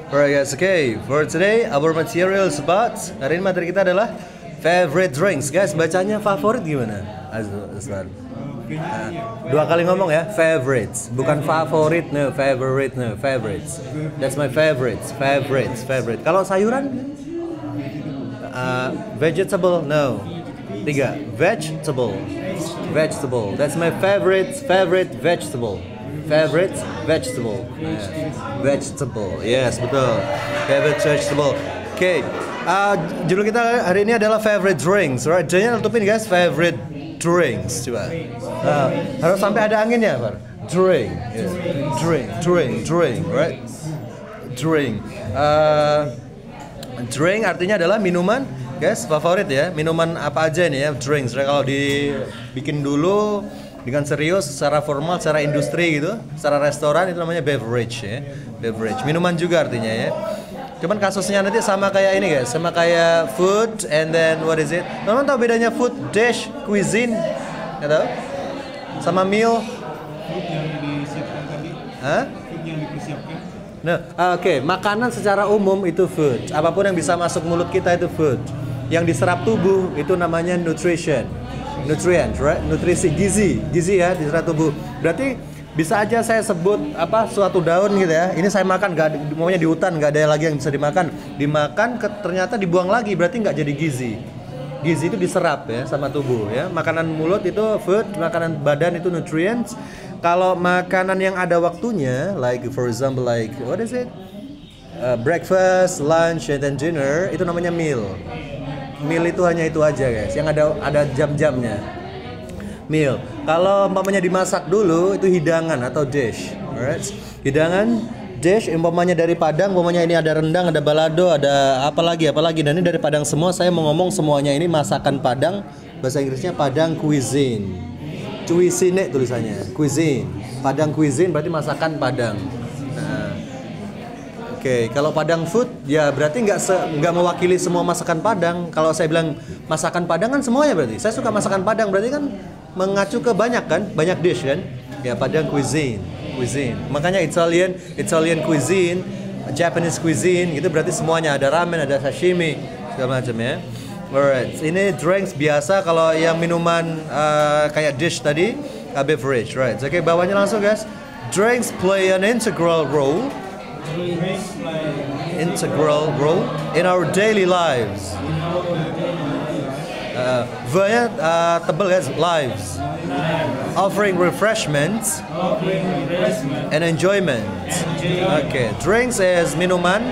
Alright guys, okay. For today, our material is about. Hari ini materi kita adalah favorite drinks. Guys, bacanya favorit gimana? Azlan. Dua kali ngomong ya, favorites. Bukan favorit, no, favorite, no, favorites. That's my favorites, favorites, favorite. Kalau sayuran? Vegetable, no. 3, vegetable. Vegetable. That's my favorite vegetable. Favorite vegetable. Vegetable. Yes, betul. Favorite vegetable. Oke. Judul kita hari ini adalah favorite drinks. Right? J-nya tutupin guys. Favorite drinks. Coba. Harus sampai ada anginnya, Pak. Drink. Yes. Drink. Right? Drink. Drink artinya adalah minuman. Guys, favorit ya. Minuman apa aja nih ya? Drinks. Kalau dibikin dulu dengan serius, secara formal, secara industri gitu, secara restoran itu namanya beverage ya, beverage. Minuman juga artinya ya. Cuman kasusnya nanti sama kayak ini guys, sama kayak food and then what is it? Teman-teman tahu bedanya food, dish, cuisine, nggak tahu? Sama meal? Food yang disiapkan tadi. Hah? Food yang dipersiapkan. Nah, oke. Makanan secara umum itu food. Apapun yang bisa masuk mulut kita itu food. Yang diserap tubuh itu namanya nutrition. Nutrient, right? Nutrisi, gizi ya diserap tubuh. Berarti bisa aja saya sebut apa suatu daun gitu ya. Ini saya makan, maunya di hutan nggak ada lagi yang bisa dimakan. Dimakan, ternyata dibuang lagi, berarti nggak jadi gizi. Gizi itu diserap ya sama tubuh ya. Makanan mulut itu food, makanan badan itu nutrients. Kalau makanan yang ada waktunya, like for example like what is it? Breakfast, lunch, and then dinner itu namanya meal. Meal itu hanya itu aja guys, yang ada jam-jamnya. Meal. Kalau umpamanya dimasak dulu itu hidangan atau dish. Alright. Hidangan, dish umpamanya dari Padang, umpamanya ini ada rendang, ada balado, ada apa lagi. Dan ini dari Padang semua, saya mau ngomong semuanya ini masakan Padang. Bahasa Inggrisnya Padang cuisine. Cuisine tulisannya, cuisine. Padang cuisine berarti masakan Padang. Oke, kalau Padang food ya berarti nggak mewakili semua masakan Padang. Kalau saya bilang masakan Padang kan semuanya berarti. Saya suka masakan Padang berarti kan mengacu ke banyak dish kan? Ya Padang cuisine. Makanya Italian cuisine, Japanese cuisine itu berarti semuanya ada ramen, ada sashimi segala macam ya. Alright, ini drinks biasa. Kalau yang minuman kayak dish tadi, beverage, right? Oke, bawahnya langsung guys. Drinks play an integral role in our daily lives. V-nya tebel guys, lives. Offering refreshments and enjoyment. Okay, drinks is minuman.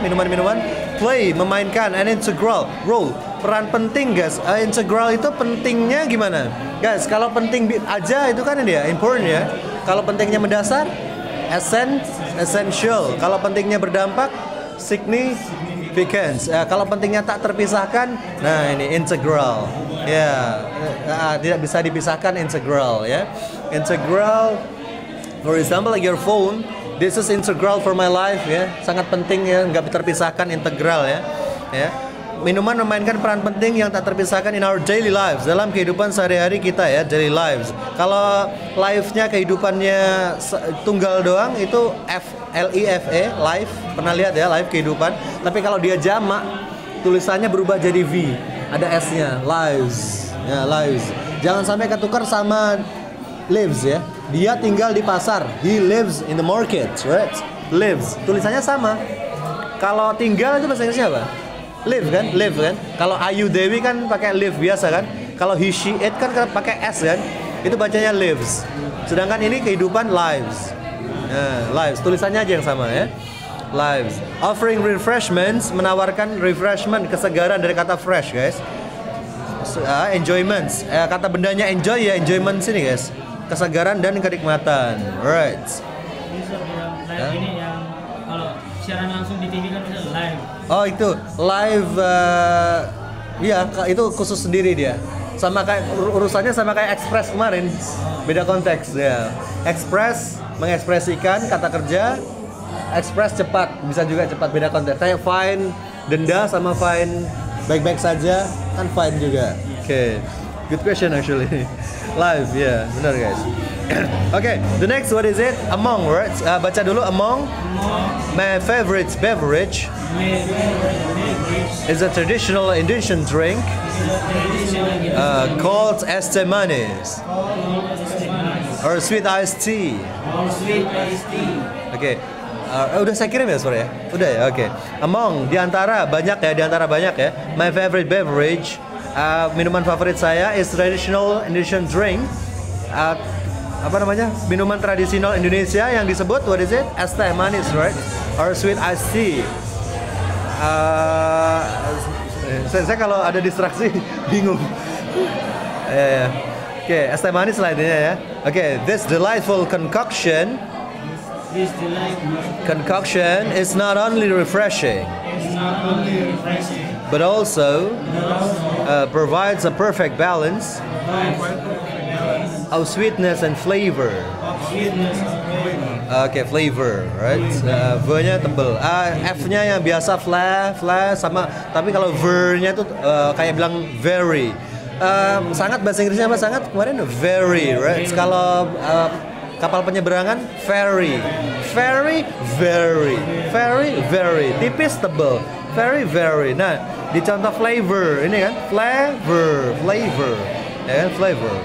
Play, memainkan an integral role, peran penting guys. Integral itu pentingnya gimana? Guys, kalau penting aja itu kan ini ya, important ya. Kalau pentingnya mendasar, essential. Kalau pentingnya berdampak, significance. Kalau pentingnya tak terpisahkan, nah ini integral. Ya, tidak bisa dipisahkan integral ya. Integral, for example like your phone, this is integral for my life ya. Sangat penting ya, nggak terpisahkan, integral ya. Ya. Minuman memainkan peran penting yang tak terpisahkan in our daily lives, dalam kehidupan sehari-hari kita ya, daily lives. Kalau life-nya kehidupannya tunggal doang itu L-I-F-E, life. Pernah lihat ya, life kehidupan. Tapi kalau dia jamak, tulisannya berubah jadi V. Ada S-nya, lives. Ya, lives. Jangan sampai ketukar sama lives ya. Dia tinggal di pasar. He lives in the market, right? Lives. Tulisannya sama. Kalau tinggal itu bahasa Inggrisnya apa? Live kan? Kalau Ayu Dewi kan pakai live biasa kan? Kalau he, she, it kan pakai S kan? Itu bacanya lives. Sedangkan ini kehidupan lives. Lives. Tulisannya aja yang sama ya. Lives. Offering refreshments, menawarkan refreshment, kesegaran dari kata fresh guys. Enjoyments. Kata bendanya enjoy ya, enjoyment sini guys. Kesegaran dan kenikmatan. Right. Ini yang kalau siaran langsung di TV kan bisa live. Oh itu live, iya itu khusus sendiri dia. Sama kayak urusannya sama kayak Express kemarin, beda konteks ya. Express mengekspresikan kata kerja, Express cepat, bisa juga cepat, beda konteks. Kayak fine denda sama fine baik-baik saja kan fine juga. Oke. Good question actually. Live, yeah, benar guys. Okay, the next what is it? Among, right? Baca dulu among. My favorite beverage is a traditional Indonesian drink called es teh manis or sweet iced tea. Okay. Udah saya kirim ya sore ya? Udah ya, oke. Among, diantara banyak ya. My favorite beverage, minuman favorit saya is traditional Indonesian drink. Apa namanya? Minuman tradisional Indonesia yang disebut what is it? Es teh manis, right? Or sweet iced tea. Saya kalau ada distraksi bingung. Oke, es teh manis lah intinya ya. Oke, this delightful concoction is not only refreshing, but also provides a perfect balance of sweetness and flavor. Oke, flavor, right? V-nya tebel. F-nya yang biasa fla sama, tapi kalau V-nya itu kayak bilang very. Sangat bahasa Inggrisnya apa sangat? Kemarin very, right? Kalau kapal penyeberangan very tipis tebel very. Nah, di contoh flavor ini kan flavor ya kan flavor.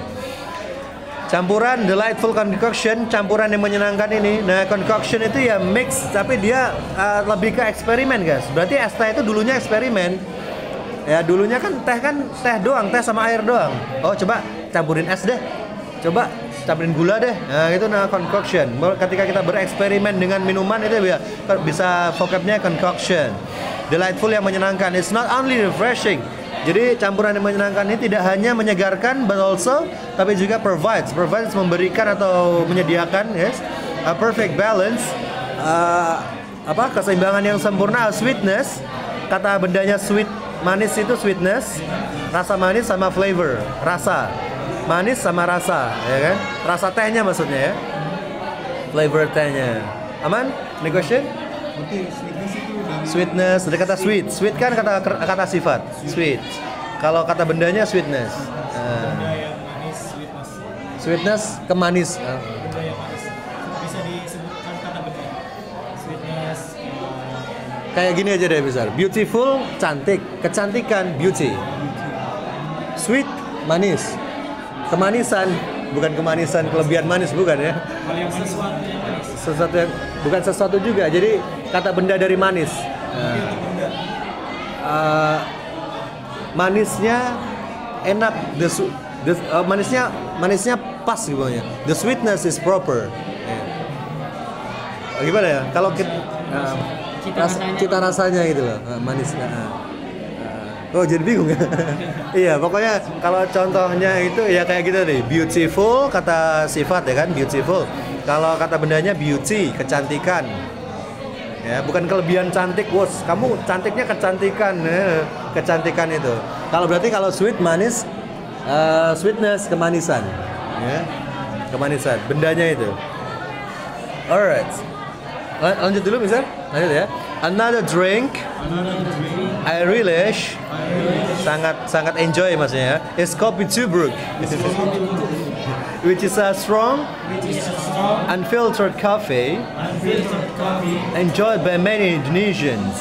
Campuran delightful concoction, campuran yang menyenangkan ini. Nah, concoction itu ya mix, tapi dia lebih ke eksperimen guys. Berarti es teh itu dulunya eksperimen. Ya dulunya kan teh doang, teh sama air doang. Oh coba campurin es deh, coba campurin gula deh. Nah itu concoction. Ketika kita bereksperimen dengan minuman itu bisa vocabnya concoction. Delightful yang menyenangkan. It's not only refreshing. Jadi campuran yang menyenangkan ini tidak hanya menyegarkan, but also tapi juga provides memberikan atau menyediakan, yes, a perfect balance, keseimbangan yang sempurna, sweetness. Kata bendanya sweet, manis itu sweetness, rasa manis sama flavor, rasa. Manis sama rasa, ya kan? Rasa tehnya maksudnya ya. Flavor tehnya. Aman? Any question? Sweetness, dari kata sweet. Sweet kan kata sifat, sweet. Kalau kata bendanya sweetness. Sweetness kemanis. Bisa disebutkan kata benda. Sweetness. Kayak gini aja deh besar. Beautiful, cantik. Kecantikan, beauty. Sweet, manis. Kemanisan, bukan kemanisan kelebihan manis, bukan ya. Sesuatu yang bukan sesuatu juga. Jadi kata benda dari manis. Manisnya enak. Manisnya pas gitu ya. The sweetness is proper. Gimana ya? Kalau kita cita rasanya gitu loh, manisnya. Oh jadi bingung ya. Iya pokoknya kalau contohnya itu ya kayak gitu deh. Beautiful kata sifat ya kan, beautiful. Kalau kata bendanya beauty, kecantikan. Ya bukan kelebihan cantik, bos. Kamu cantiknya kecantikan, kecantikan itu. Kalau berarti kalau sweet manis, sweetness kemanisan. Ya kemanisan. Bendanya itu. Alright. Lanjut dulu misal. Lanjut ya. Another drink I relish, sangat enjoy maksudnya, is kopi tubruk, which is a strong, unfiltered coffee enjoyed by many Indonesians.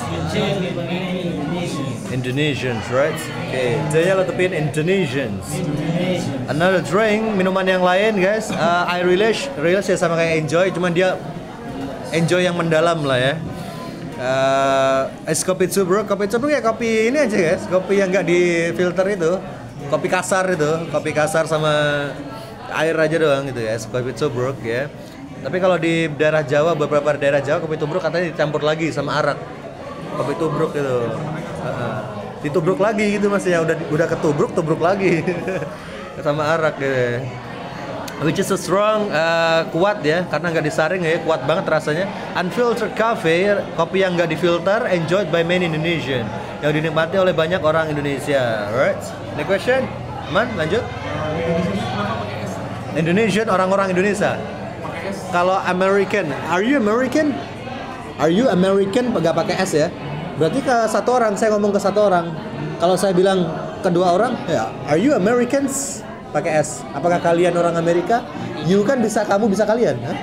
Indonesians, right? Okay, dia letepin Indonesians. Another drink, minuman yang lain guys, I relish ya sama kayak enjoy, cuman dia enjoy yang mendalam lah ya. Es kopi tubruk ya kopi ini aja guys, kopi yang nggak difilter itu, kopi kasar sama air aja doang gitu ya, es kopi tubruk ya. Tapi kalau di daerah Jawa, beberapa daerah Jawa kopi tubruk katanya dicampur lagi sama arak, kopi tubruk gitu, ditubruk lagi gitu mas ya, udah ketubruk lagi sama arak gitu. Which is a strong, kuat ya, karena nggak disaring ya, kuat banget rasanya. Unfiltered coffee, kopi yang nggak difilter, enjoyed by many Indonesian, yang dinikmati oleh banyak orang Indonesia. Alright, next question, aman, lanjut. Indonesian, orang-orang Indonesia. Kalau American, are you American? Are you American? Nggak pakai S ya. Berarti ke satu orang, saya ngomong ke satu orang. Kalau saya bilang kedua orang, ya, are you Americans? Pakai S. Apakah kalian orang Amerika? You kan bisa kamu, bisa kalian. Hah?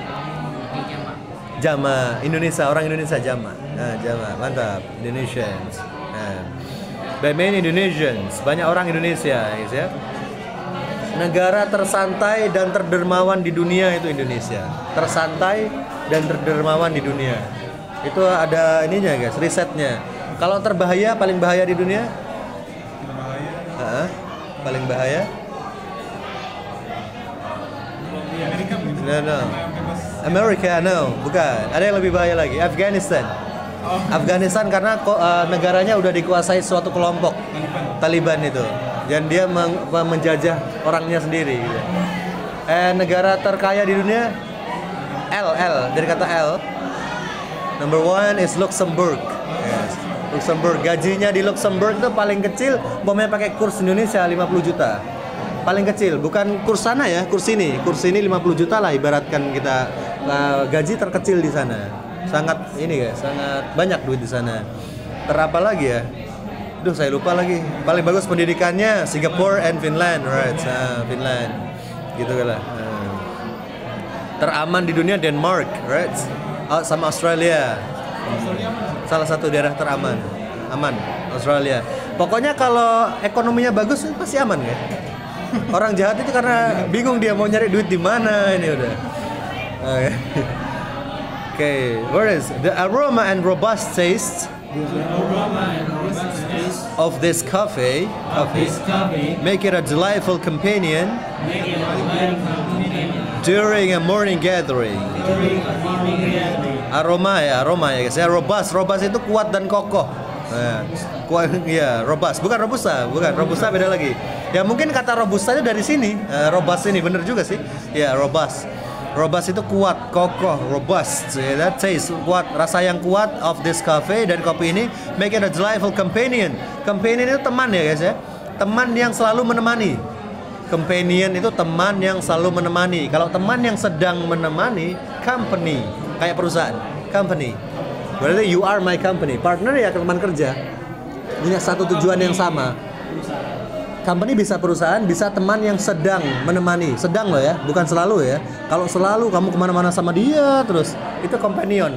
Jama, Indonesia, orang Indonesia jama. Nah, jama, mantap. Indonesians. Nah. By many Indonesians, banyak orang Indonesia, guys ya. Negara tersantai dan terdermawan di dunia itu Indonesia. Tersantai dan terdermawan di dunia. Itu ada ininya, guys, risetnya. Kalau terbahaya, paling bahaya di dunia? Paling bahaya? No. Amerika, no, bukan. Ada yang lebih bahaya lagi. Afghanistan. Afghanistan karena negaranya udah dikuasai suatu kelompok Taliban itu, dan dia menjajah orangnya sendiri. Gitu. Negara terkaya di dunia, dari kata L. Number 1 is Luxembourg. Yes. Luxembourg, gajinya di Luxembourg itu paling kecil, umpamanya pakai kurs Indonesia 50 juta. Paling kecil, bukan kurs sana ya, kurs ini 50 juta lah ibaratkan kita. Gaji terkecil di sana. Sangat ini guys, sangat banyak duit di sana. Terapa lagi ya? Duh, saya lupa lagi. Paling bagus pendidikannya Singapore and Finland, right? Finland. Gitu lah. Teraman di dunia Denmark, right? Sama Australia. Salah satu daerah teraman. Aman, Australia. Pokoknya kalau ekonominya bagus pasti aman ya. Orang jahat itu karena bingung dia mau nyari duit di mana ini udah. Okay, where is the aroma and robust taste of this coffee make it a delightful companion during a morning gathering. Aroma ya guys ya. Robust itu kuat dan kokoh. Robust, bukan robusta beda lagi. Ya mungkin kata robusta itu dari sini, robust ini bener juga sih. Ya, robust itu kuat, kokoh, robust. That taste kuat, rasa yang kuat of this coffee dan kopi ini make it a delightful companion. Companion itu teman ya guys ya, teman yang selalu menemani. Companion itu teman yang selalu menemani. Kalau teman yang sedang menemani, company, kayak perusahaan, company. Berarti you are my company. Partner ya teman kerja, punya satu tujuan yang sama. Company bisa perusahaan, bisa teman yang sedang menemani. Sedang loh ya, bukan selalu ya. Kalau selalu kamu kemana-mana sama dia terus, itu companion.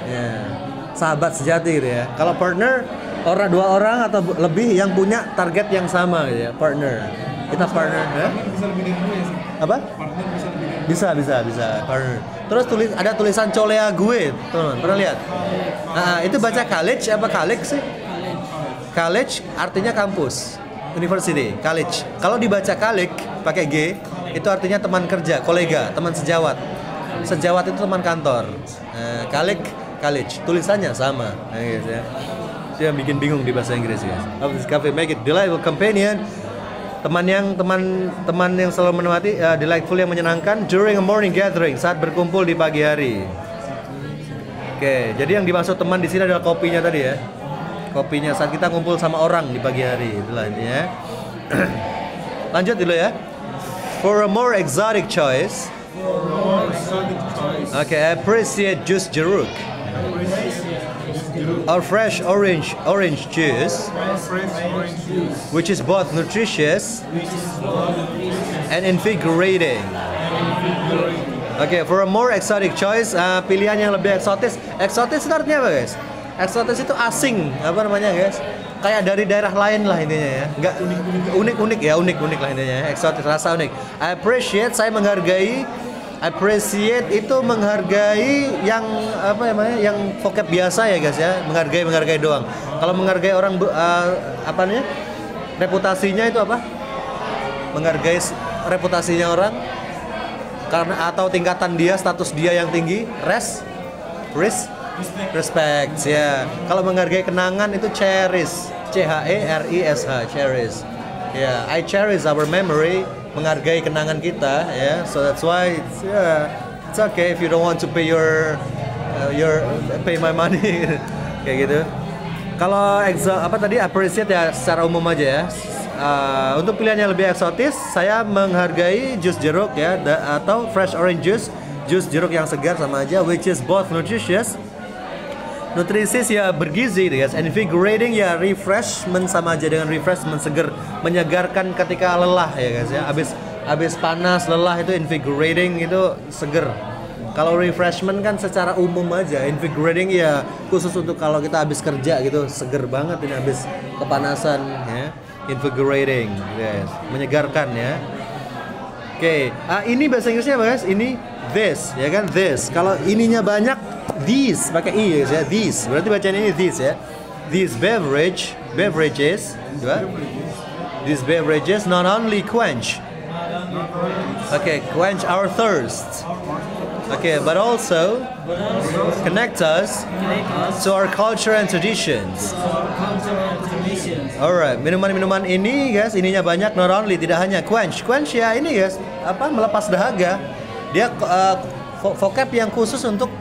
Ya. Sahabat sejati gitu ya. Kalau partner, dua orang atau lebih yang punya target yang sama gitu ya. Partner. Kita partner ya. Bisa lebih dari gue ya sih. Apa? Partner bisa lebih dari Bisa partner. Terus ada tulisan colea gue, teman-teman. Pernah lihat? Itu baca college apa college sih? College artinya kampus, university, college. Kalau dibaca college pakai G, itu artinya teman kerja, kolega, teman sejawat. Sejawat itu teman kantor. College, tulisannya sama. Guys ya. Dia bikin bingung di bahasa Inggris ya. Of this cafe make it delightful companion. Teman yang selalu menemani, delightful yang menyenangkan during a morning gathering, saat berkumpul di pagi hari. Oke, jadi yang dimaksud teman di sini adalah kopinya tadi ya. Kopinya saat kita ngumpul sama orang di pagi hari, itulah ini ya. Lanjut dulu ya. For a more exotic choice, appreciate jus jeruk or fresh orange juice, which is both nutritious and invigorating. For a more exotic choice, pilihan yang lebih eksotis. Eksotis itu artinya apa guys? Eksotis itu asing, apa namanya guys? Kayak dari daerah lain lah intinya ya. Enggak unik lah intinya. Eksotis, rasa unik. Saya menghargai. Appreciate itu menghargai yang apa namanya, yang vocab biasa ya guys ya, menghargai doang. Kalau menghargai orang apa namanya, reputasinya itu apa? Menghargai reputasinya orang karena atau tingkatan dia, status dia yang tinggi, respect ya. Kalau menghargai kenangan itu cherish, cherish, cherish. Ya, I cherish our memory. Menghargai kenangan kita ya, so that's why it's okay if you don't want to pay pay my money kayak gitu. Kalau appreciate ya secara umum aja ya. Untuk pilihan yang lebih eksotis, saya menghargai jus jeruk ya, atau fresh orange juice, jus jeruk yang segar sama aja, which is both nutritious Nutrisius ya bergizi guys. Invigorating ya refreshment, sama aja dengan refreshment, seger, menyegarkan ketika lelah ya guys ya. Habis panas lelah itu invigorating, itu seger. Kalau refreshment kan secara umum aja, invigorating ya khusus untuk kalau kita habis kerja gitu, seger banget ini habis kepanasan ya. Invigorating guys, menyegarkan ya. Oke, ini bahasa Inggrisnya guys, ini this ya kan, this. Kalau ininya banyak, these pakai i ya, these. Berarti bacaan ini this ya. These beverages, ya. These beverages not only quench, quench our thirst. But also connect us to our culture and traditions. Alright, minuman-minuman ini guys, ininya banyak, not only, tidak hanya quench ya ini guys, melepas dahaga. Dia vocab yang khusus untuk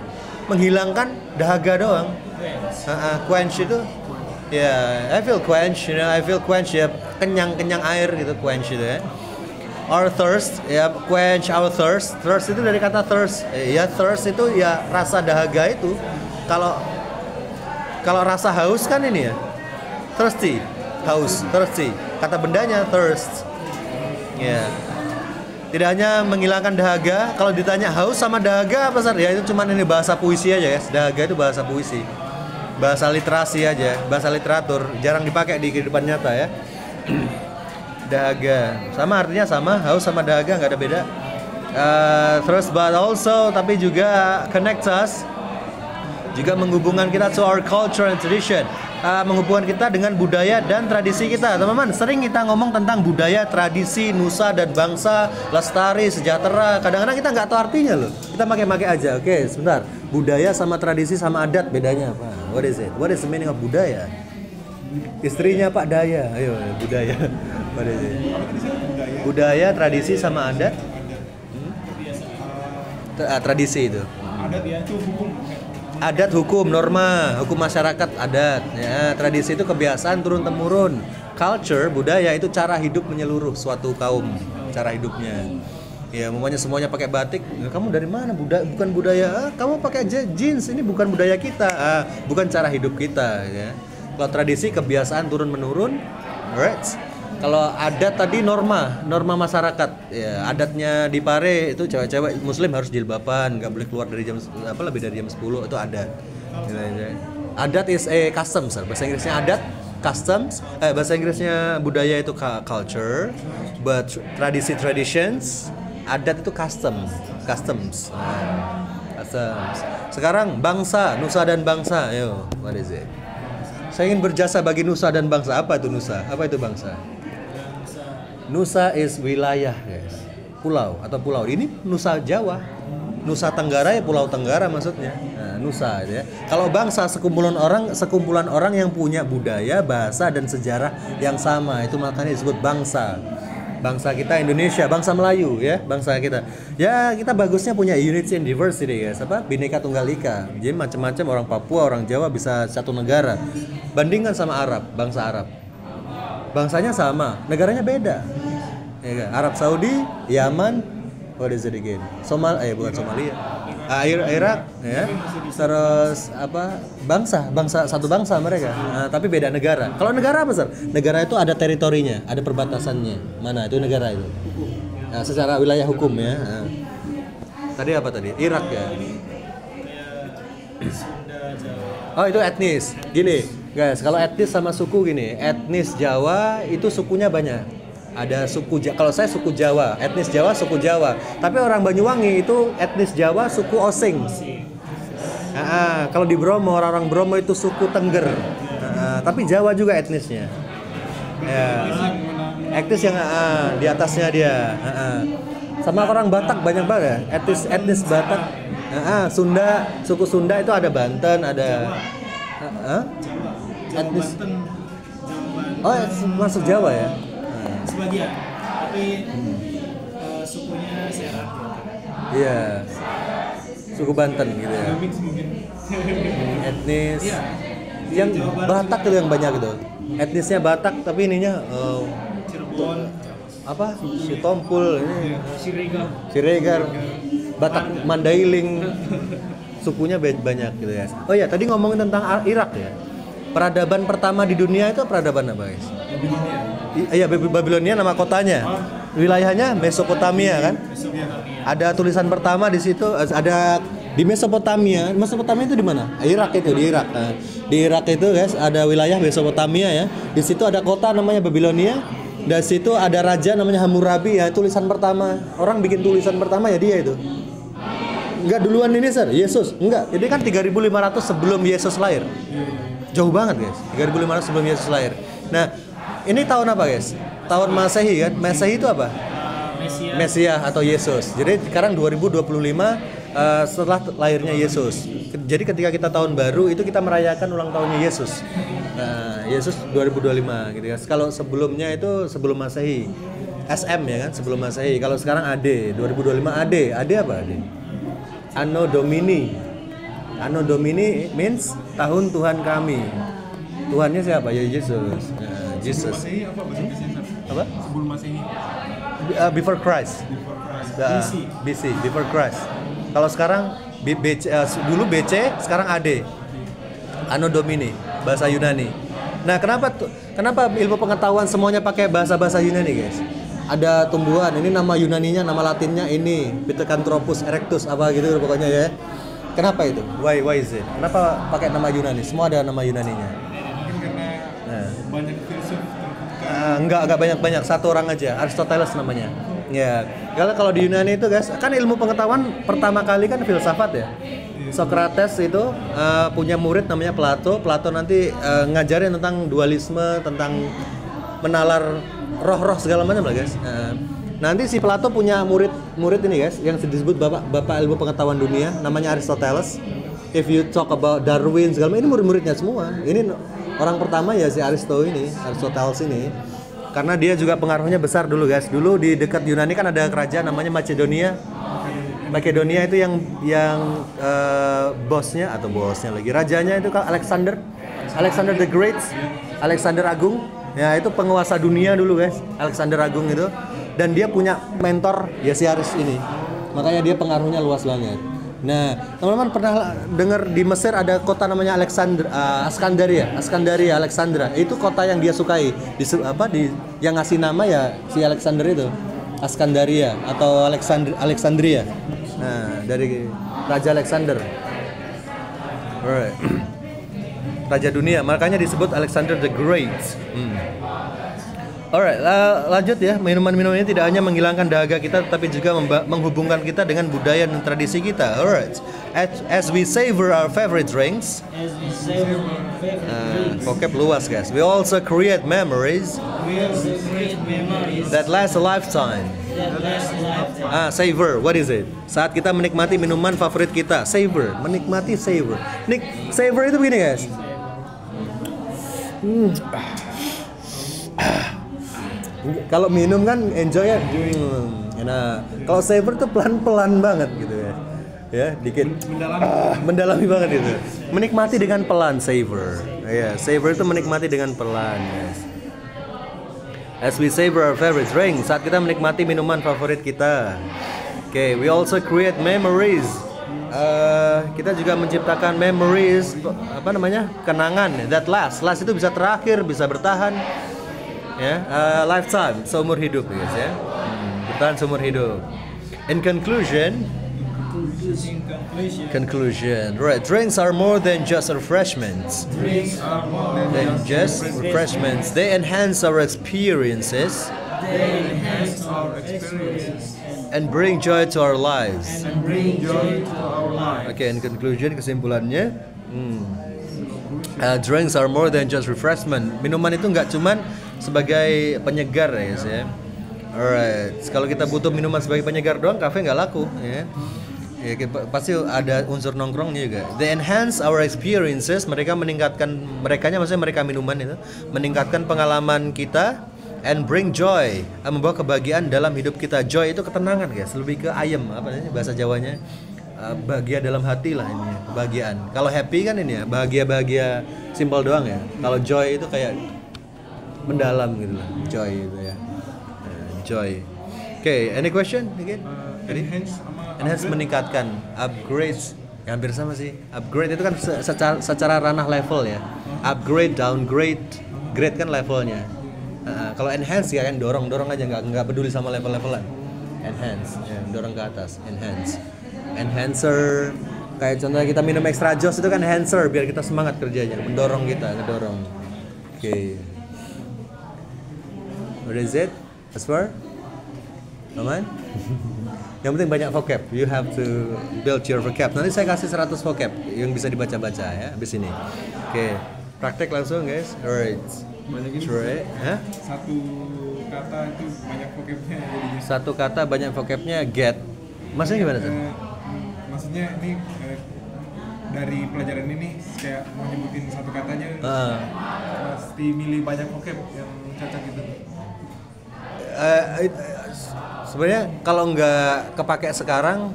menghilangkan dahaga doang. Quench itu ya, I feel quench ya, kenyang air gitu, quench itu ya. Our thirst ya, quench our thirst. Thirst itu dari kata thirst ya, thirst itu ya rasa dahaga itu. Kalau rasa haus kan ini ya, thirsty, haus, thirsty. Kata bendanya thirst. Ya. Tidak hanya menghilangkan dahaga. Kalau ditanya haus sama dahaga apa sih? Ya itu cuman ini bahasa puisi aja guys. Dahaga itu bahasa puisi, bahasa literasi aja, bahasa literatur. Jarang dipakai di kehidupan nyata ya. Dahaga sama artinya sama, haus sama dahaga nggak ada beda. Thirst but also, tapi juga connect us, juga menghubungkan kita to our culture and tradition, menghubungkan kita dengan budaya dan tradisi kita. Teman-teman, sering kita ngomong tentang budaya, tradisi, nusa dan bangsa, lestari, sejahtera. Kadang-kadang kita nggak tahu artinya loh. Kita pakai aja. Oke, sebentar. Budaya sama tradisi sama adat bedanya apa? What is it? What is the meaning of budaya? Istrinya Pak Daya. Ayo, budaya. What is it? Budaya, tradisi sama adat. Tradisi itu. Adat hukum, norma, hukum masyarakat, adat ya. Tradisi itu kebiasaan turun temurun. Culture, budaya itu cara hidup menyeluruh suatu kaum, cara hidupnya. Ya, semuanya pakai batik. Kamu dari mana? Bukan budaya. Kamu pakai jeans, ini bukan budaya kita. Bukan cara hidup kita ya. Kalau tradisi kebiasaan turun menurun, right? Kalau adat tadi norma masyarakat. Ya, adatnya di Pare itu cewek-cewek muslim harus jilbaban, nggak boleh keluar dari jam lebih dari jam 10, itu adat. Adat is a customs. Bahasa Inggrisnya adat, customs. Bahasa Inggrisnya budaya itu culture, but traditions, adat itu customs. Customs. Sekarang bangsa, nusa dan bangsa. Yo, what is it? Saya ingin berjasa bagi nusa dan bangsa. Apa itu nusa? Apa itu bangsa? Nusa is wilayah, guys. Pulau atau pulau. Ini Nusa Jawa. Nusa Tenggara ya Pulau Tenggara maksudnya. Nah, nusa ya. Kalau bangsa sekumpulan orang yang punya budaya, bahasa dan sejarah yang sama. Itu makanya disebut bangsa. Bangsa kita Indonesia, bangsa Melayu ya, bangsa kita. Ya, kita bagusnya punya unity and diversity guys. Bhinneka Tunggal Ika. Jadi macam-macam, orang Papua, orang Jawa bisa satu negara. Bandingkan sama Arab, bangsa Arab. Bangsanya sama, negaranya beda. Ya kan? Arab Saudi, Yaman, what is it again? Bukan Somalia. Irak ya. Terus bangsa satu bangsa mereka. Tapi beda negara. Kalau negara apa, Sir? Negara itu ada teritorinya, ada perbatasannya. Mana itu negara itu? Secara wilayah hukum ya. Tadi apa tadi? Irak ya. Oh, itu etnis. Gini, guys, kalau etnis sama suku gini, etnis Jawa itu sukunya banyak. Ada suku kalau saya suku Jawa, etnis Jawa, suku Jawa. Tapi orang Banyuwangi itu etnis Jawa, suku Osing. Kalau di Bromo, orang-orang Bromo itu suku Tengger. Tapi Jawa juga etnisnya. Ya. Etnis yang di atasnya dia. Sama orang Batak banyak banget ya. Etnis Batak. Sunda, suku Sunda itu ada Banten, ada etnis. Oh, masuk Jawa ya. Sebagian, tapi sukunya Serat. Iya, suku Banten gitu ya. Etnis yang Batak itu yang banyak gitu. Etnisnya Batak tapi ininya Cirebon, Sitompul ini, Siregar, Batak Mandailing. sukunya banyak gitu ya. Oh ya, tadi ngomongin tentang Irak ya. Peradaban pertama di dunia itu peradaban apa guys? Babilonia. Iya, Babilonia nama kotanya. Wilayahnya Mesopotamia kan? Ada tulisan pertama di situ, ada di Mesopotamia. Mesopotamia itu di mana? Irak itu, di Irak. Nah, di Irak itu guys ada wilayah Mesopotamia ya. Di situ ada kota namanya Babilonia. Dari situ ada raja namanya Hammurabi ya. Tulisan pertama, orang bikin tulisan pertama ya dia itu. Enggak duluan ini sir, Yesus. Enggak, jadi kan 3500 sebelum Yesus lahir. Jauh banget guys, 3500 sebelum Yesus lahir. Nah, ini tahun apa guys? Tahun Masehi kan? Masehi itu apa? Mesias atau Yesus. Jadi sekarang 2025 setelah lahirnya Yesus. Jadi ketika kita tahun baru itu kita merayakan ulang tahunnya Yesus. Nah, Yesus 2025 gitu ya. Kalau sebelumnya itu sebelum Masehi. SM ya kan, sebelum Masehi. Kalau sekarang AD, 2025 AD. AD apa AD? Anno Domini. Anno Domini means tahun Tuhan kami. Tuhannya siapa? Ya Yesus. Nah, Jesus. Masehi apa bahasa Indonesia? Apa? Sebelum Masehi. Before Christ. BC, before Christ. Kalau sekarang dulu BC, sekarang AD. Anno Domini, bahasa Yunani. Nah, kenapa ilmu pengetahuan semuanya pakai bahasa Yunani, guys? Ada tumbuhan, ini nama Yunaninya, nama Latinnya ini, Pithecanthropus erectus apa gitu pokoknya ya. Kenapa itu? Why is it? Kenapa pakai nama Yunani? Semua ada nama Yunaninya. Mungkin karena banyak filsuf terbuka. Enggak banyak, satu orang aja, Aristoteles namanya. Ya, kalau di Yunani itu guys, kan ilmu pengetahuan pertama kali kan filsafat ya. Socrates itu punya murid namanya Plato. Plato nanti ngajarin tentang dualisme, tentang menalar roh-roh segala macam lah guys. Nanti si Plato punya murid ini guys, yang disebut bapak ilmu pengetahuan dunia, namanya Aristoteles. If you talk about Darwin segala macam, ini murid-muridnya semua. Ini orang pertama ya si Aristoteles ini. Karena dia juga pengaruhnya besar dulu guys. Dulu di dekat Yunani kan ada kerajaan namanya Makedonia. Makedonia itu yang bosnya lagi rajanya itu kan Alexander the Great, Alexander Agung. Ya itu penguasa dunia dulu guys, Alexander Agung itu. Dan dia punya mentor ya si Aris ini. Makanya dia pengaruhnya luas banget. Nah, teman-teman pernah dengar di Mesir ada kota namanya Askandaria, Alexandra. Itu kota yang dia sukai. Yang ngasih nama ya si Alexander itu. Askandaria atau Alexandria. Nah, dari Raja Alexander. Alright. Raja dunia, makanya disebut Alexander the Great. Alright, lanjut ya. Minuman-minuman ini tidak hanya menghilangkan dahaga kita, tetapi juga menghubungkan kita dengan budaya dan tradisi kita. Alright, as we savor our favorite drinks, vocab luas guys. We also create memories that last a lifetime. Savor, what is it? Saat kita menikmati minuman favorit kita, savor, menikmati savor. Savor itu begini guys. Kalau minum kan enjoy ya. Nah, kalau savor tuh pelan-pelan banget gitu ya. Ya, dikit mendalami banget gitu. Menikmati dengan pelan savor. Ya, savor itu menikmati dengan pelan, guys. As we savor our favorite drink, saat kita menikmati minuman favorit kita. Okay, we also create memories. Kita juga menciptakan memories, kenangan that last itu bisa terakhir, bisa bertahan. Ya, lifetime, seumur hidup guys ya. Bertahan seumur hidup. In conclusion, right, drinks are more than just refreshments. They enhance our experiences. And bring joy to our lives. Okay, in conclusion, kesimpulannya, drinks are more than just refreshment. Minuman itu nggak cuman sebagai penyegar ya guys ya. Alright, kalau kita butuh minuman sebagai penyegar doang, kafe nggak laku ya. Pasti ada unsur nongkrongnya juga. They enhance our experiences. Mereka mereka minuman itu meningkatkan pengalaman kita. And bring joy, membawa kebahagiaan dalam hidup kita. Joy itu ketenangan guys, lebih ke ayem, bahasa Jawanya, bahagia dalam hati lah ini, kebahagiaan. Kalau happy kan ini ya, bahagia simpel doang ya. Kalau joy itu kayak mendalam gitu lah, joy itu ya. Joy. Okay, any question again? Enhance Enhance meningkatkan, upgrade Ya, hampir sama sih. Upgrade itu kan secara ranah level ya. Upgrade, downgrade, grade kan levelnya. Kalau enhance ya kan dorong aja, nggak peduli sama level-levelan. Enhance, ya, dorong ke atas. Enhancer. Kayak contohnya kita minum extra joss itu kan enhancer biar kita semangat kerjanya, mendorong kita, ngedorong. Oke. What is it? As far? Aman? Yang penting banyak vocab. You have to build your vocab. Nanti saya kasih 100 vocab yang bisa dibaca-baca ya habis ini. Oke. Praktek langsung guys. Alright. Banyak ini. Try. Hah? Satu kata itu banyak vocabnya jadinya. Satu kata banyak vocabnya get. Maksudnya gimana tuh? Maksudnya ini dari pelajaran ini kayak mau nyebutin satu kata aja pasti milih banyak vocab yang cocok gitu. Sebenarnya kalau nggak kepake sekarang,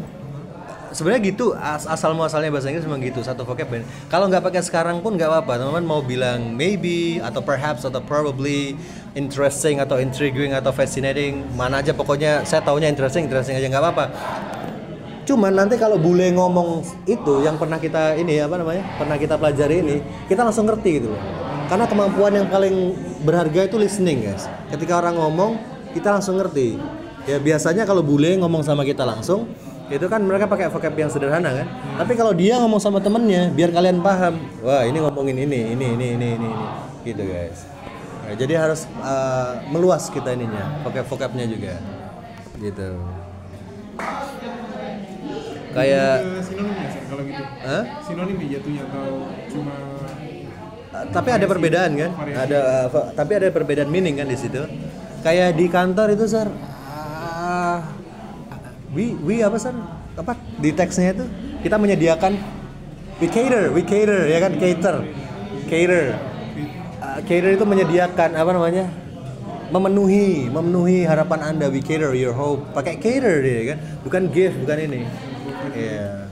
sebenarnya gitu asal muasalnya bahasa Inggris memang gitu, satu vocab. Kalau nggak pakai sekarang pun nggak apa-apa, teman-teman mau bilang maybe atau perhaps atau probably, interesting atau intriguing atau fascinating, mana aja pokoknya saya taunya interesting aja nggak apa-apa. Cuman nanti kalau bule ngomong itu yang pernah kita pernah kita pelajari ini, kita langsung ngerti gitu loh. Karena kemampuan yang paling berharga itu listening guys. Ketika orang ngomong, kita langsung ngerti. Ya biasanya kalau bule ngomong sama kita langsung, itu kan mereka pakai vocab yang sederhana kan. Tapi kalau dia ngomong sama temennya, biar kalian paham, wah ini ngomongin ini, gitu guys. Nah, jadi harus meluas kita ininya, vocabnya juga, gitu. Kayak sinonimnya kalau gitu. Sinonim jatuhnya atau cuma tapi ada perbedaan kan? Tapi ada perbedaan meaning kan di situ. Kayak di kantor itu Sar, we apa Sar? Apa di teksnya itu kita menyediakan we cater ya kan, cater itu menyediakan memenuhi harapan Anda. We cater your hope, pakai cater dia kan, bukan give, bukan ini. Yeah.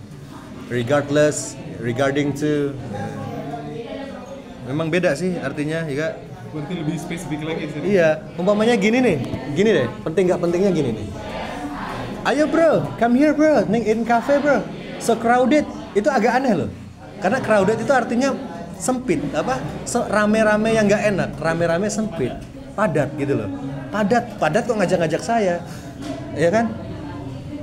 Regardless, regarding to. Yeah. Memang beda sih artinya, ya. berarti lebih spesifik lagi sih. Iya, umpamanya gini deh, penting nggak pentingnya gini nih. Ayo bro, come here bro, in cafe bro. So crowded, itu agak aneh loh. Karena crowded itu artinya sempit, rame-rame yang nggak enak, rame-rame sempit, padat gitu loh. Padat kok ngajak-ngajak saya, ya kan?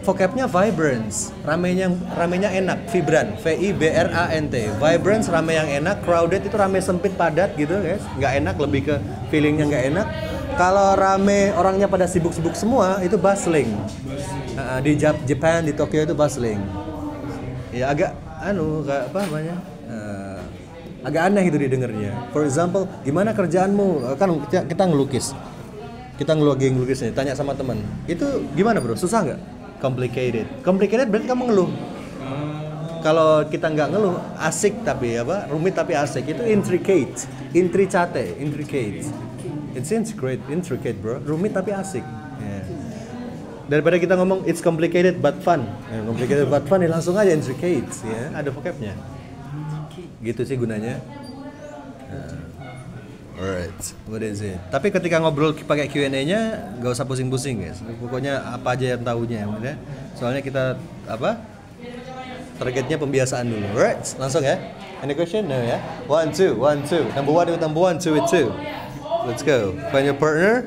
Vocabnya vibrance, ramenya enak, vibran, VIBRANT, vibrance rame yang enak, crowded itu rame sempit padat gitu guys, nggak enak, lebih ke feelingnya nggak enak. Kalau rame orangnya pada sibuk-sibuk semua itu bustling. Di Jepang, di Tokyo itu bustling. Ya agak agak aneh itu didengarnya. For example, gimana kerjaanmu? Kan kita ngelukis, ngelukis nih, tanya sama teman, itu gimana bro? Susah nggak? Complicated berarti kamu ngeluh. Kalau kita nggak ngeluh, asik tapi rumit tapi asik, itu intricate. It's intricate bro, rumit tapi asik. Yeah. Daripada kita ngomong it's complicated but fun, ya langsung aja intricate, ya ada vocabnya. Gitu sih gunanya. Alright, what is it? Tapi ketika ngobrol pakai Q&A-nya nggak usah pusing-pusing guys. Pokoknya apa aja yang tahunya ya. Soalnya kita targetnya pembiasaan dulu. Alright, langsung ya. Any question? No ya. 1, 2, 1, 2. Number 1 with number 1, 2 with 2. Let's go. Find your partner.